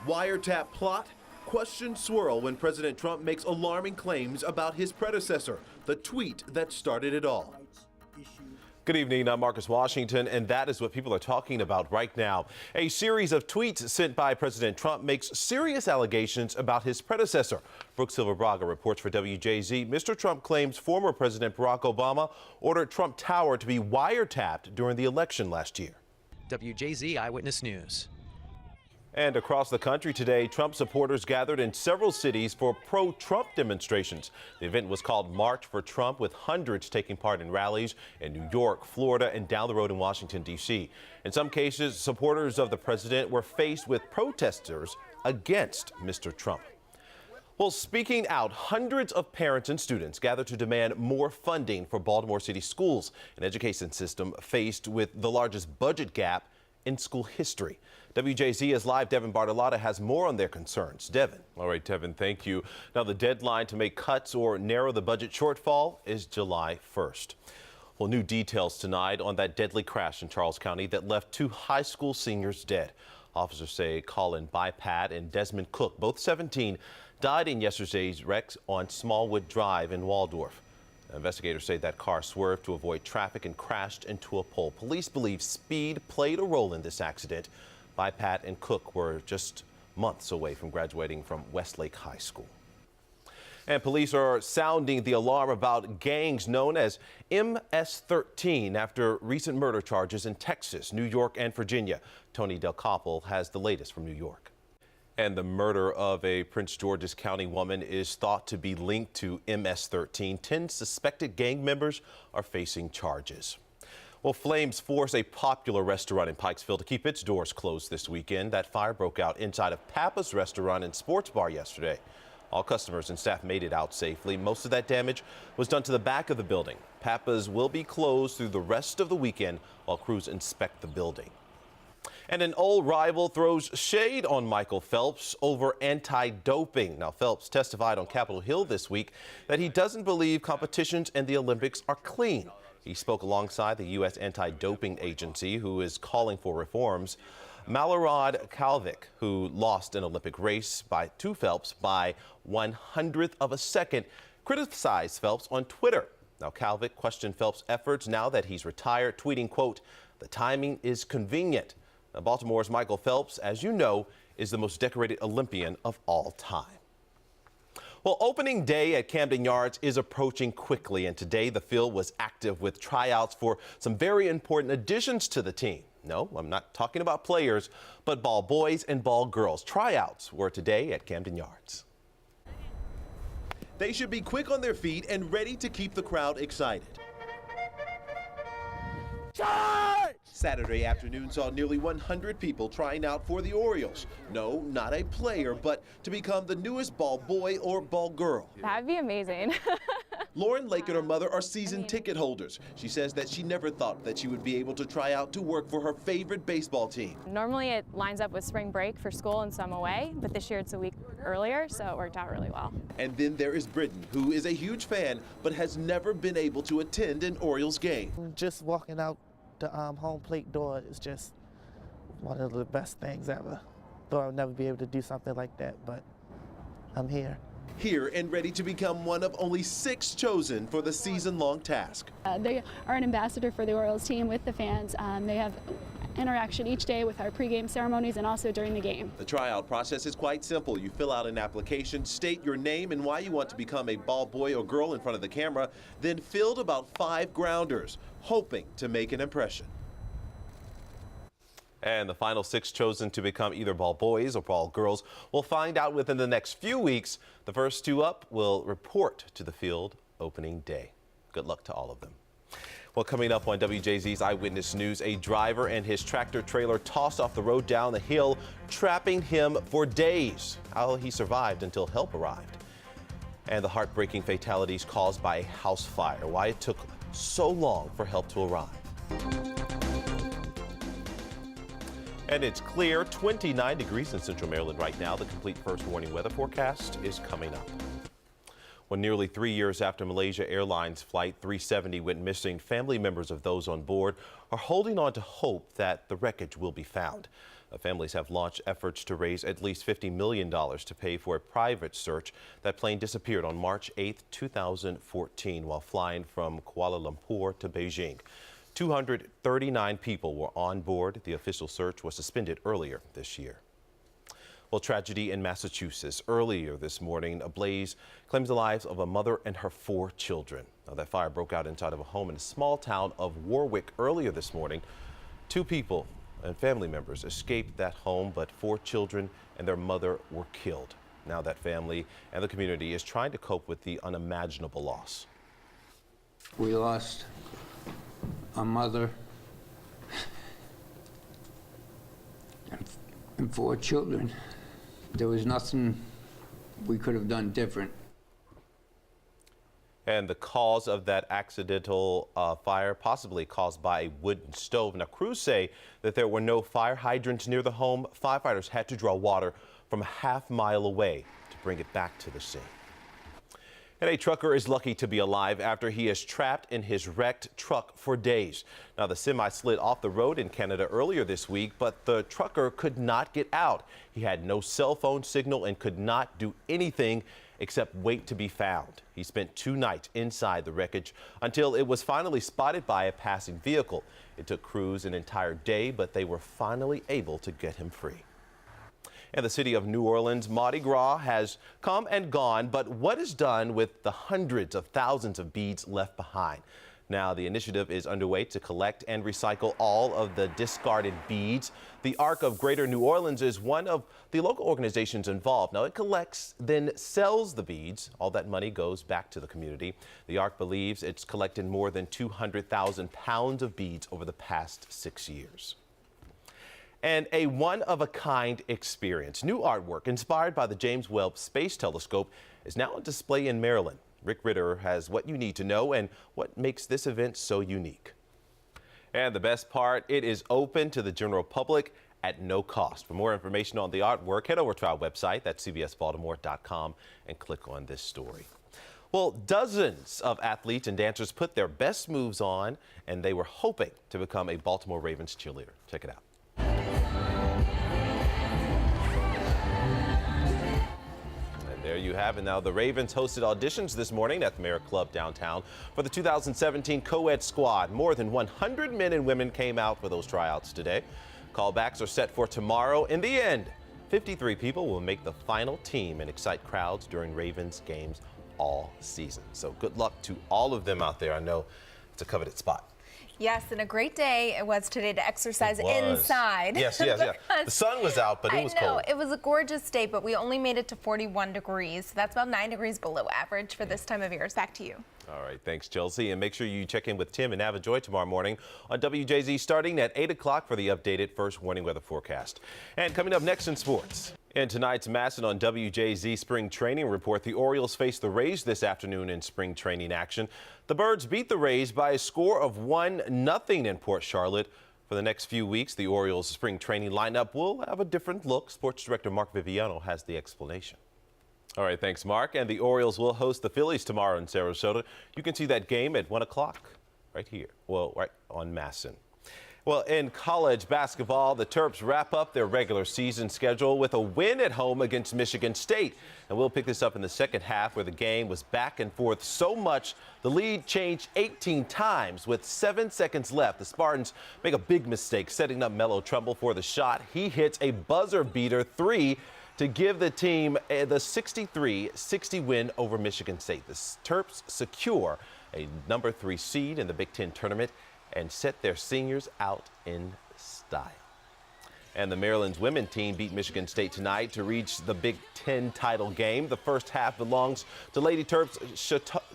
Wiretap plot? Questions swirl when President Trump makes alarming claims about his predecessor, the tweet that started it all. Good evening, I'm Marcus Washington, and that is what people are talking about right now. A series of tweets sent by President Trump makes serious allegations about his predecessor. Brooke Silver-Braga reports for WJZ. Mr. Trump claims former President Barack Obama ordered Trump Tower to be wiretapped during the election last year. WJZ Eyewitness News. And across the country today, Trump supporters gathered in several cities for pro-Trump demonstrations. The event was called March for Trump, with hundreds taking part in rallies in New York, Florida, and down the road in Washington, D.C. In some cases, supporters of the president were faced with protesters against Mr. Trump. Well, speaking out, hundreds of parents and students gathered to demand more funding for Baltimore City schools, an education system faced with the largest budget gap in school history. WJZ is live. Devin Bartolotta has more on their concerns. Devin. All right, Devin, thank you. Now, the deadline to make cuts or narrow the budget shortfall is July 1st. Well, new details tonight on that deadly crash in Charles County that left two high school seniors dead. Officers say Colin Bypat and Desmond Cook, both 17, died in yesterday's wreck on Smallwood Drive in Waldorf. Investigators say that car swerved to avoid traffic and crashed into a pole. Police believe speed played a role in this accident. Bypat and Cook were just months away from graduating from Westlake High School. And police are sounding the alarm about gangs known as MS-13 after recent murder charges in Texas, New York, and Virginia. Tony Del Capo has the latest from New York. And the murder of a Prince George's County woman is thought to be linked to MS-13. 10 suspected gang members are facing charges. Well, flames force a popular restaurant in Pikesville to keep its doors closed this weekend. That fire broke out inside of Papa's restaurant and sports bar yesterday. All customers and staff made it out safely. Most of that damage was done to the back of the building. Papa's will be closed through the rest of the weekend while crews inspect the building. And an old rival throws shade on Michael Phelps over anti-doping. Now, Phelps testified on Capitol Hill this week that he doesn't believe competitions and the Olympics are clean. He spoke alongside the U.S. Anti-Doping Agency, who is calling for reforms. Malorad Kalvik, who lost an Olympic race to Phelps by 1/100th of a second, criticized Phelps on Twitter. Now, Kalvik questioned Phelps' efforts now that he's retired, tweeting, quote, "The timing is convenient." Now, Baltimore's Michael Phelps, as you know, is the most decorated Olympian of all time. Well, opening day at Camden Yards is approaching quickly, and today the field was active with tryouts for some very important additions to the team. No, I'm not talking about players, but ball boys and ball girls. Tryouts were today at Camden Yards. They should be quick on their feet and ready to keep the crowd excited. Charge! Saturday afternoon saw nearly 100 people trying out for the Orioles. No, not a player, but to become the newest ball boy or ball girl. That'd be amazing. Lauren Lake and her mother are season ticket holders. She says that she never thought that she would be able to try out to work for her favorite baseball team. Normally it lines up with spring break for school and so I'm away, but this year it's a week earlier, so it worked out really well. And then there is Britton, who is a huge fan, but has never been able to attend an Orioles game. Just walking out the home plate door is just one of the best things ever. Thought I'd never be able to do something like that, but I'm here. Here and ready to become one of only 6 chosen for the season-long task. They are an ambassador for the Orioles team with the fans. They have interaction each day with our pregame ceremonies and also during the game. The tryout process is quite simple. You fill out an application, state your name and why you want to become a ball boy or girl in front of the camera, then field about 5 grounders, hoping to make an impression. And the final 6 chosen to become either ball boys or ball girls will find out within the next few weeks. The first 2 up will report to the field opening day. Good luck to all of them. Well, coming up on WJZ's Eyewitness News, a driver and his tractor trailer tossed off the road down the hill, trapping him for days. How he survived until help arrived. And the heartbreaking fatalities caused by a house fire. Why it took so long for help to arrive. And it's clear, 29 degrees in central Maryland right now. The complete first warning weather forecast is coming up. Well, nearly 3 years after Malaysia Airlines Flight 370 went missing, family members of those on board are holding on to hope that the wreckage will be found. Families have launched efforts to raise at least $50 million to pay for a private search. That plane disappeared on March 8, 2014, while flying from Kuala Lumpur to Beijing. 239 people were on board. The official search was suspended earlier this year. Well, tragedy in Massachusetts. Earlier this morning, a blaze claims the lives of a mother and her 4 children. Now, that fire broke out inside of a home in a small town of Warwick earlier this morning. 2 people and family members escaped that home, but 4 children and their mother were killed. Now that family and the community is trying to cope with the unimaginable loss. We lost a mother and 4 children. There was nothing we could have done different. And the cause of that accidental fire possibly caused by a wooden stove. Now, crews say that there were no fire hydrants near the home. Firefighters had to draw water from a half-mile away to bring it back to the scene. And a trucker is lucky to be alive after he is trapped in his wrecked truck for days. Now, the semi slid off the road in Canada earlier this week, but the trucker could not get out. He had no cell phone signal and could not do anything except wait to be found. He spent 2 nights inside the wreckage until it was finally spotted by a passing vehicle. It took crews an entire day, but they were finally able to get him free. In the city of New Orleans, Mardi Gras has come and gone, but what is done with the hundreds of thousands of beads left behind? Now, the initiative is underway to collect and recycle all of the discarded beads. The Arc of Greater New Orleans is one of the local organizations involved. Now, it collects, then sells the beads. All that money goes back to the community. The Arc believes it's collected more than 200,000 pounds of beads over the past 6 years. And a one-of-a-kind experience. New artwork inspired by the James Webb Space Telescope is now on display in Maryland. Rick Ritter has what you need to know and what makes this event so unique. And the best part, it is open to the general public at no cost. For more information on the artwork, head over to our website, that's cbsbaltimore.com, and click on this story. Well, dozens of athletes and dancers put their best moves on, and they were hoping to become a Baltimore Ravens cheerleader. Check it out. There you have it. Now, the Ravens hosted auditions this morning at the Mayor Club downtown for the 2017 co-ed squad. More than 100 men and women came out for those tryouts today. Callbacks are set for tomorrow. In the end, 53 people will make the final team and excite crowds during Ravens games all season. So good luck to all of them out there. I know it's a coveted spot. Yes, and a great day it was today to exercise inside. Yes. The sun was out, but it was cold. It was a gorgeous day, but we only made it to 41 degrees. So that's about 9 degrees below average for this time of year. Back to you. All right, thanks, Chelsea. And make sure you check in with Tim and Avajoy tomorrow morning on WJZ starting at 8 o'clock for the updated first warning weather forecast. And coming up next in sports. In tonight's Masson on WJZ spring training report, the Orioles face the Rays this afternoon in spring training action. The Birds beat the Rays by a score of 1-0 in Port Charlotte. For the next few weeks, the Orioles spring training lineup will have a different look. Sports director Mark Viviano has the explanation. All right, thanks, Mark. And the Orioles will host the Phillies tomorrow in Sarasota. You can see that game at 1 o'clock right here. Well, right on Masson. Well, in college basketball, the Terps wrap up their regular season schedule with a win at home against Michigan State. And we'll pick this up in the second half where the game was back and forth so much the lead changed 18 times with 7 seconds left. The Spartans make a big mistake setting up Melo Trumbull for the shot. He hits a buzzer beater 3 to give the team the 63-60 win over Michigan State. The Terps secure a number 3 seed in the Big Ten tournament and set their seniors out in style. And the Maryland's women team beat Michigan State tonight to reach the Big Ten title game. The first half belongs to Lady Terps'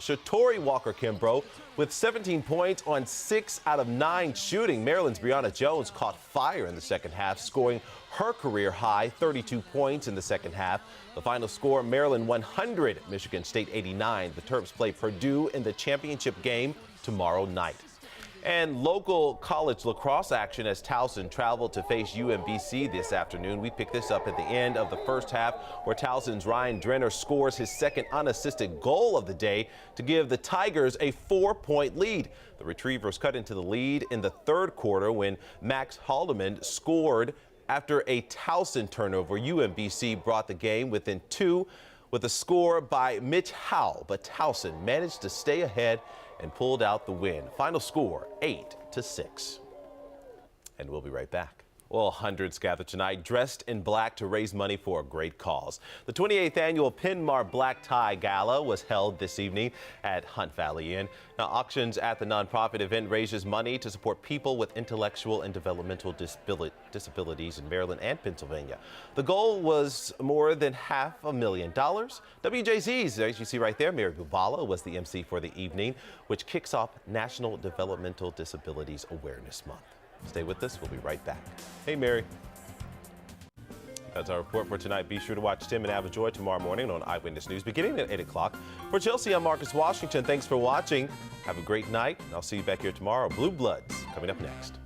Shatori Walker-Kimbrough with 17 points on 6 out of 9 shooting. Maryland's Brianna Jones caught fire in the second half, scoring her career high 32 points in the second half. The final score, Maryland 100, Michigan State 89. The Terps play Purdue in the championship game tomorrow night. And local college lacrosse action as Towson traveled to face UMBC this afternoon. We pick this up at the end of the first half where Towson's Ryan Drenner scores his second unassisted goal of the day to give the Tigers a 4-point lead. The Retrievers cut into the lead in the third quarter when Max Haldeman scored After a Towson turnover, UMBC brought the game within 2 with a score by Mitch Howell, but Towson managed to stay ahead and pulled out the win. Final score 8-6. And we'll be right back. Well, hundreds gathered tonight dressed in black to raise money for a great cause. The 28th annual Penmar Black Tie Gala was held this evening at Hunt Valley Inn. Now, auctions at the nonprofit event raises money to support people with intellectual and developmental disabilities in Maryland and Pennsylvania. The goal was more than $500,000. WJZ's, as you see right there, Mary Bubala was the MC for the evening, which kicks off National Developmental Disabilities Awareness Month. Stay with us. We'll be right back. Hey, Mary. That's our report for tonight. Be sure to watch Tim and Ava Joy tomorrow morning on Eyewitness News beginning at 8 o'clock. For Chelsea, I'm Marcus Washington. Thanks for watching. Have a great night. I'll see you back here tomorrow. Blue Bloods coming up next.